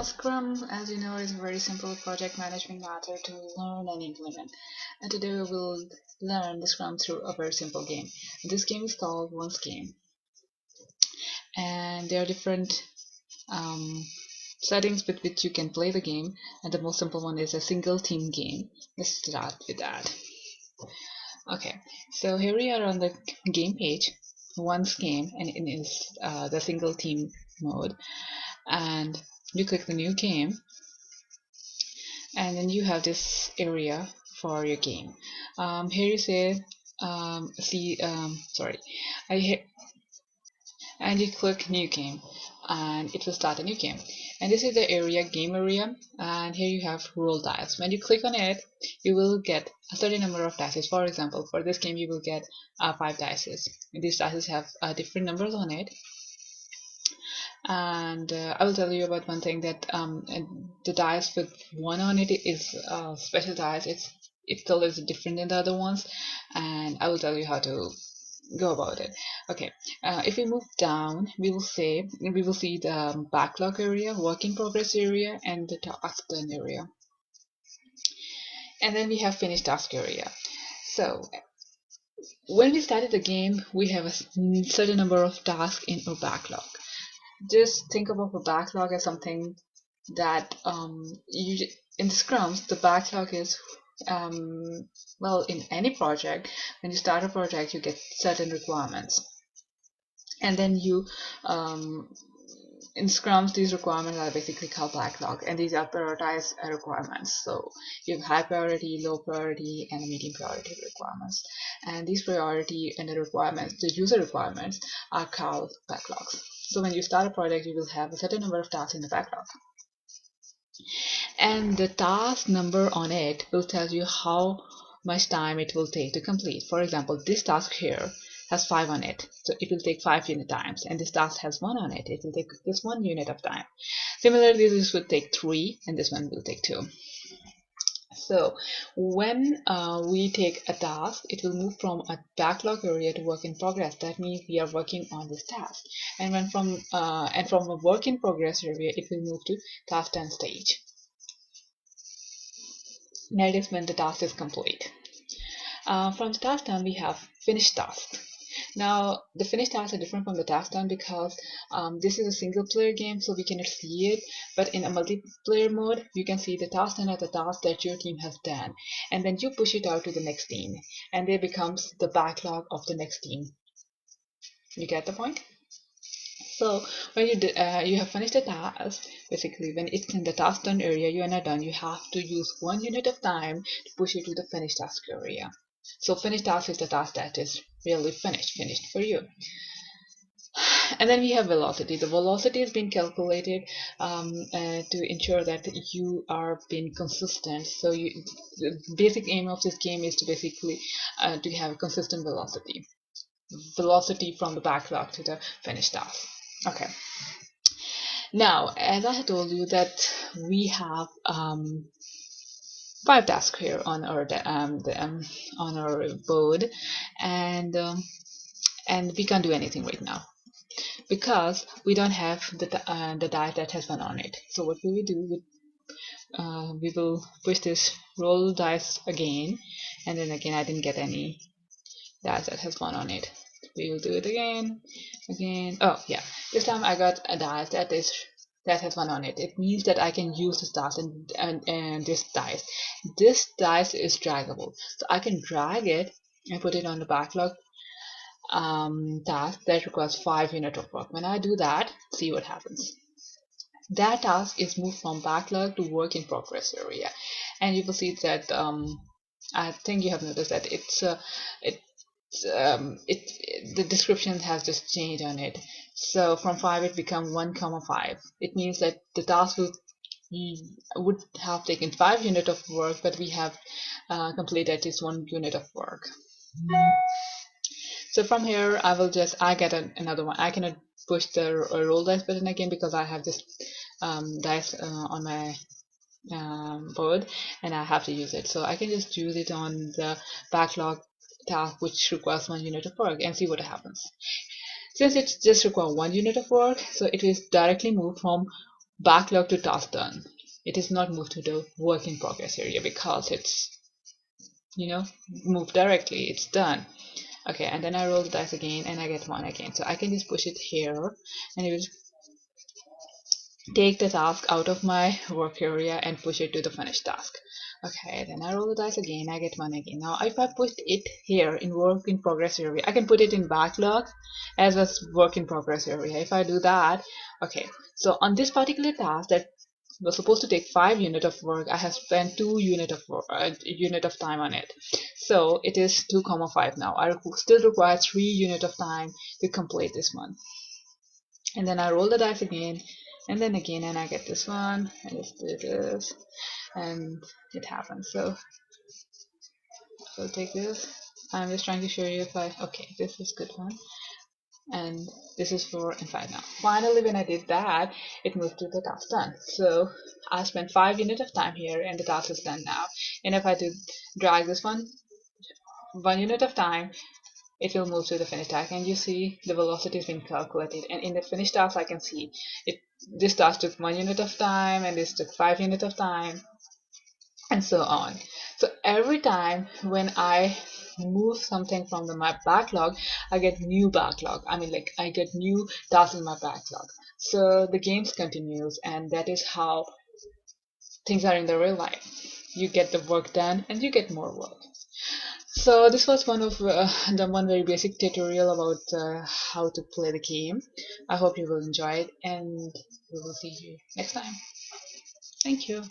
Scrum, as you know, is a very simple project management method to learn and implement. And today we will learn the Scrum through a very simple game. This game is called Once Game, and there are different um, settings with which you can play the game. And the most simple one is a single team game. Let's start with that. Okay, so here we are on the game page. Once Game, and it is the single team mode. And you click the new game, and then you have this area for your game. Here you say see sorry I and you click new game, and it will start a new game. And this is the area, game area, and here you have roll dice. When you click on it, you will get a certain number of dice. For example, for this game you will get 5 dice. These dice have different numbers on it. And I will tell you about one thing, that the dice with one on it is special dice. It still is different than the other ones, and I will tell you how to go about it. Okay, if we move down, we will see the backlog area, work in progress area, and the task done area, and then we have finished task area. So when we started the game, we have a certain number of tasks in our backlog. Just think about a backlog as something that in the scrums, the backlog is well, in any project, when you start a project you get certain requirements, and then you um, in scrums these requirements are basically called backlog, and these are prioritized requirements. So you have high priority, low priority, and medium priority requirements, and these priority and the requirements, the user requirements, are called backlogs. So when you start a project, you will have a certain number of tasks in the backlog, and the task number on it will tell you how much time it will take to complete. For example, this task here has 5 on it, so it will take 5 unit times, and this task has 1 on it, it will take this 1 unit of time. Similarly, this would take 3, and this one will take 2. So when we take a task, it will move from a backlog area to work in progress. That means we are working on this task. And when from a work in progress area, it will move to task done stage. That is when the task is complete. From the task done, we have finished task. Now, the finished tasks are different from the task done because this is a single player game, so we cannot see it. But in a multiplayer mode, you can see the task done as the task that your team has done, and then you push it out to the next team, and there becomes the backlog of the next team. You get the point? So when you have finished a task, basically when it's in the task done area, you are not done. You have to use 1 unit of time to push it to the finished task area. So finished task is the task that is really finished for you. And then we have velocity. The velocity has been calculated to ensure that you are being consistent. So the basic aim of this game is to basically to have a consistent velocity from the backlog to the finished task. Okay. Now, as I had told you that we have 5 tasks here on our on our board, and we can't do anything right now because we don't have the die that has one on it. So what we will do, we will push this roll dice again, and then again I didn't get any dice that has one on it. We will do it again. Oh yeah, this time I got a dice that has one on it. It means that I can use this dice and this dice. This dice is draggable, so I can drag it and put it on the backlog task that requires 5 units of work. When I do that, see what happens. That task is moved from backlog to work in progress area, and you will see that I think you have noticed that the description has just changed on it. So from 5 it become 1,5. It means that the task would have taken 5 units of work, but we have completed at least 1 unit of work. So from here, I get another one. I cannot push the roll dice button again because I have this dice on my board, and I have to use it. So I can just use it on the backlog task, which requires 1 unit of work, and see what happens. Since it just requires 1 unit of work, so it is directly moved from backlog to task done. It is not moved to the work in progress area because it's, moved directly. It's done. Okay, and then I roll the dice again and I get 1 again. So I can just push it here and it will take the task out of my work area and push it to the finished task. Okay, then I roll the dice again, I get 1 again. Now if I put it here in work in progress area, I can put it in backlog as well as work in progress area. If I do that, okay, so on this particular task that was supposed to take 5 unit of work, I have spent 2 unit of time on it. So it is 2 comma 5 now. I still require 3 unit of time to complete this one. And then I roll the dice again and then again, and I get this one. I just do this and it happens. So I'll take this. I'm just trying to show you if I, okay, this is good one, and this is 4 and 5 now. Finally, when I did that, it moved to the task done. So I spent 5 units of time here and the task is done now. And if I do drag this one 1 unit of time, it will move to the finished task, and you see the velocity has been calculated. And in the finished task, I can see it. This task took 1 unit of time, and this took 5 units of time, and so on. So every time when I move something from my backlog, I get new backlog. I mean, like, I get new tasks in my backlog. So the games continues, and that is how things are in the real life. You get the work done, and you get more work. So this was one of the one very basic tutorial about how to play the game. I hope you will enjoy it, and we will see you next time. Thank you.